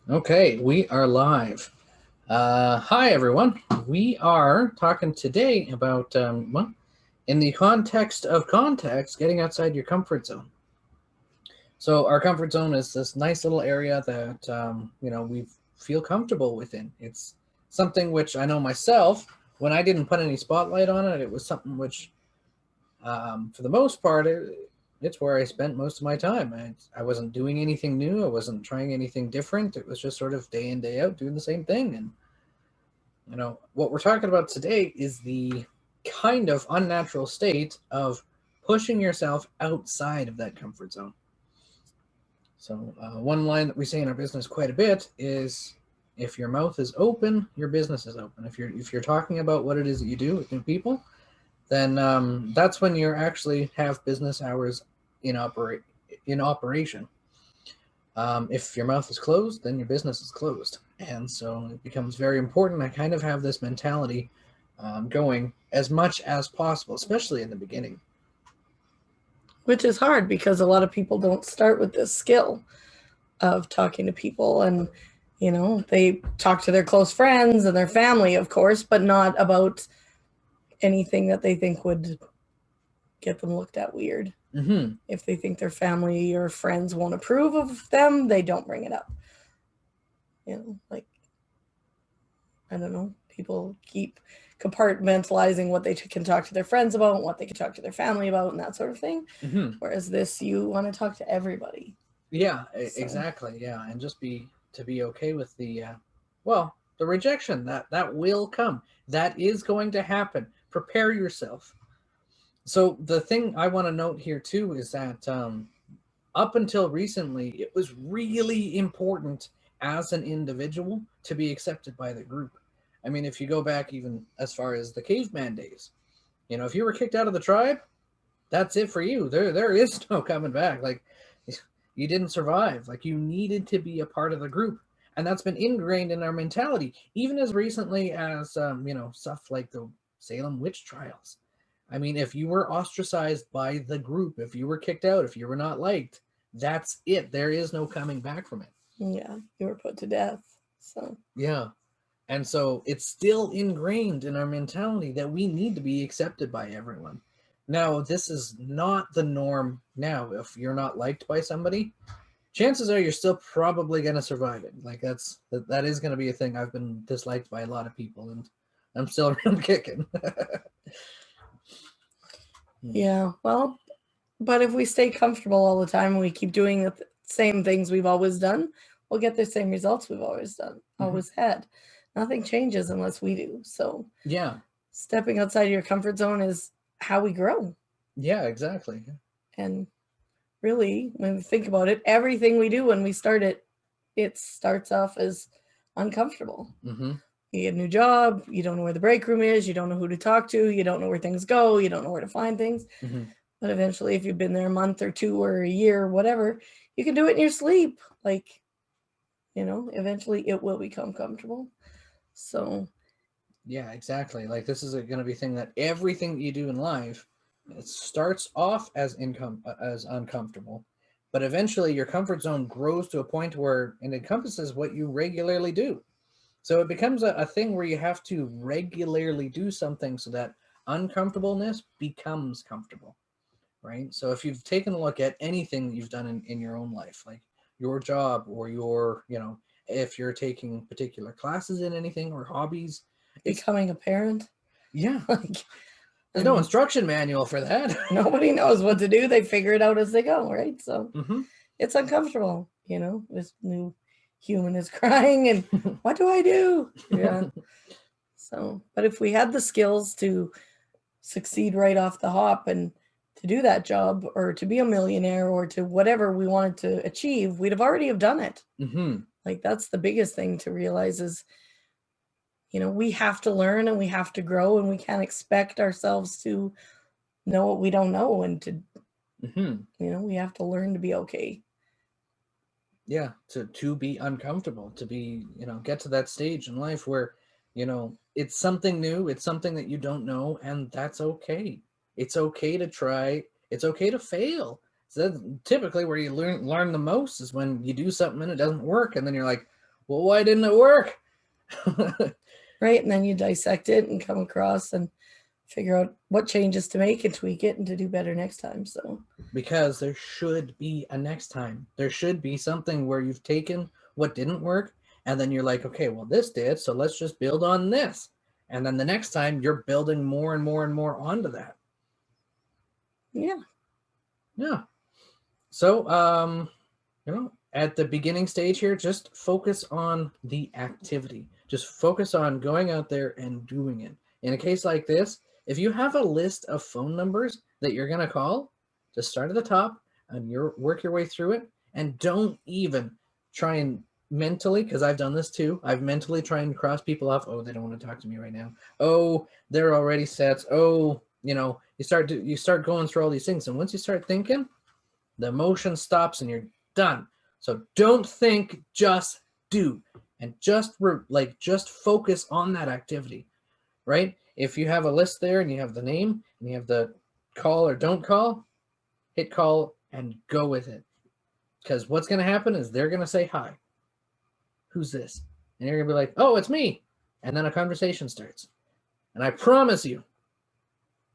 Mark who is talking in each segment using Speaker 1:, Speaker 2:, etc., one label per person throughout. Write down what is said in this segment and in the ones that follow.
Speaker 1: Okay, we are live. Hi, everyone. We are talking today about, well, in the context of context, getting outside your comfort zone. So, our comfort zone is this nice little area that, we feel comfortable within. It's something which I know myself, when I didn't put any spotlight on it, it was something which, for the most part, it's where I spent most of my time. I wasn't doing anything new, I wasn't trying anything different. It was just sort of day in, day out doing the same thing. And what we're talking about today is the kind of unnatural state of pushing yourself outside of that comfort zone. So, one line that we say in our business quite a bit is, if your mouth is open, your business is open. If you're talking about what it is that you do with new people, then that's when you actually have business hours in operation. If your mouth is closed, then your business is closed, and so it becomes very important. I kind of have this mentality going as much as possible, especially in the beginning.
Speaker 2: Which is hard because a lot of people don't start with this skill of talking to people. And they talk to their close friends and their family, of course, but not about anything that they think would get them looked at weird.
Speaker 1: Mm-hmm.
Speaker 2: If they think their family or friends won't approve of them, they don't bring it up. Like, I don't know, people keep compartmentalizing what they can talk to their friends about and what they can talk to their family about and that sort of thing.
Speaker 1: Mm-hmm.
Speaker 2: Whereas this, you want to talk to everybody.
Speaker 1: Yeah,
Speaker 2: So,
Speaker 1: exactly. Yeah, and just be okay with the rejection that will come. That is going to happen. Prepare yourself. So the thing I want to note here too is that up until recently, it was really important as an individual to be accepted by the group. I mean, if you go back even as far as the caveman days, if you were kicked out of the tribe, that's it for you. There is no coming back. Like, you didn't survive. Like, you needed to be a part of the group, and that's been ingrained in our mentality, even as recently as stuff like the Salem witch trials. I mean, if you were ostracized by the group, if you were kicked out, if you were not liked, that's it. There is no coming back from it.
Speaker 2: yeah, you were put to death. So,
Speaker 1: Yeah. And so it's still ingrained in our mentality that we need to be accepted by everyone. Now, this is not the norm now. If you're not liked by somebody, chances are you're still probably going to survive it. Like, that is going to be a thing. I've been disliked by a lot of people, and I'm still around kicking.
Speaker 2: yeah, well, but if we stay comfortable all the time and we keep doing the same things we've always done, we'll get the same results we've always done,
Speaker 1: Mm-hmm.
Speaker 2: always had. Nothing changes unless we do. So,
Speaker 1: Yeah.
Speaker 2: stepping outside of your comfort zone is how we grow.
Speaker 1: Yeah, exactly.
Speaker 2: And really, when we think about it, everything we do when we start it, it starts off as uncomfortable.
Speaker 1: Mm-hmm.
Speaker 2: You get a new job, you don't know where the break room is, you don't know who to talk to, you don't know where things go, you don't know where to find things.
Speaker 1: Mm-hmm.
Speaker 2: But eventually, if you've been there a month or two or a year or whatever, you can do it in your sleep. Like, eventually it will become comfortable. So,
Speaker 1: Yeah, exactly. Like, this is going to be a thing that everything that you do in life, it starts off as income as uncomfortable, but eventually your comfort zone grows to a point where it encompasses what you regularly do. So it becomes a thing where you have to regularly do something so that uncomfortableness becomes comfortable, right? So if you've taken a look at anything that you've done in your own life, like your job or if you're taking particular classes in anything or hobbies, it's
Speaker 2: becoming a parent,
Speaker 1: yeah.
Speaker 2: like, I
Speaker 1: There's no
Speaker 2: mean,
Speaker 1: instruction manual for that.
Speaker 2: nobody knows what to do. They figure it out as they go, right? So,
Speaker 1: Mm-hmm.
Speaker 2: it's uncomfortable. This new human is crying, and what do I do? Yeah. So, but if we had the skills to succeed right off the hop and to do that job or to be a millionaire or to whatever we wanted to achieve, we'd have already have done it.
Speaker 1: Mm-hmm.
Speaker 2: Like, that's the biggest thing to realize is, we have to learn and we have to grow, and we can't expect ourselves to know what we don't know, and to,
Speaker 1: Mm-hmm.
Speaker 2: we have to learn to be okay.
Speaker 1: Yeah, to be uncomfortable, to be get to that stage in life where it's something new, it's something that you don't know, and that's okay. It's okay to try. It's okay to fail. So that's typically where you learn the most, is when you do something and it doesn't work, and then you're like, Well, why didn't it work?
Speaker 2: Right. And then you dissect it and come across and figure out what changes to make and tweak it and to do better next time. So,
Speaker 1: because there should be a next time. There should be something where you've taken what didn't work and then you're like, okay, well, this did, so let's just build on this. And then the next time you're building more and more and more onto that.
Speaker 2: yeah.
Speaker 1: Yeah. So, at the beginning stage here, just focus on the activity. Just focus on going out there and doing it. In a case like this, if you have a list of phone numbers that you're going to call, just start at the top and work your way through it. And don't even try and mentally, because I've done this too, I've mentally tried and cross people off. Oh, they don't want to talk to me right now. Oh, they're already set. Oh, you start going through all these things. And once you start thinking, the emotion stops and you're done. So don't think, just do. And just focus on that activity, right? If you have a list there and you have the name and you have the call or don't call, hit call and go with it. Because what's going to happen is they're going to say, hi, who's this? And you're going to be like, oh, it's me. And then a conversation starts. And I promise you,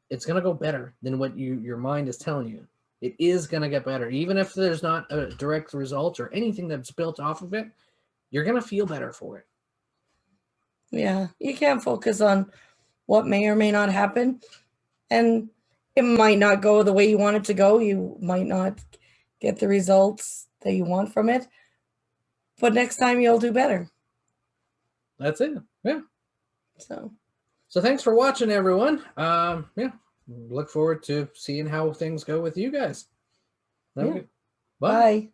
Speaker 1: it's going to go better than what your mind is telling you. It is going to get better. Even if there's not a direct result or anything that's built off of it, you're going to feel better for it.
Speaker 2: Yeah. You can't focus on what may or may not happen. And it might not go the way you want it to go. You might not get the results that you want from it. But next time you'll do better.
Speaker 1: That's it. Yeah.
Speaker 2: So
Speaker 1: thanks for watching, everyone. Yeah. Look forward to seeing how things go with you guys.
Speaker 2: yeah.
Speaker 1: Bye.
Speaker 2: Bye.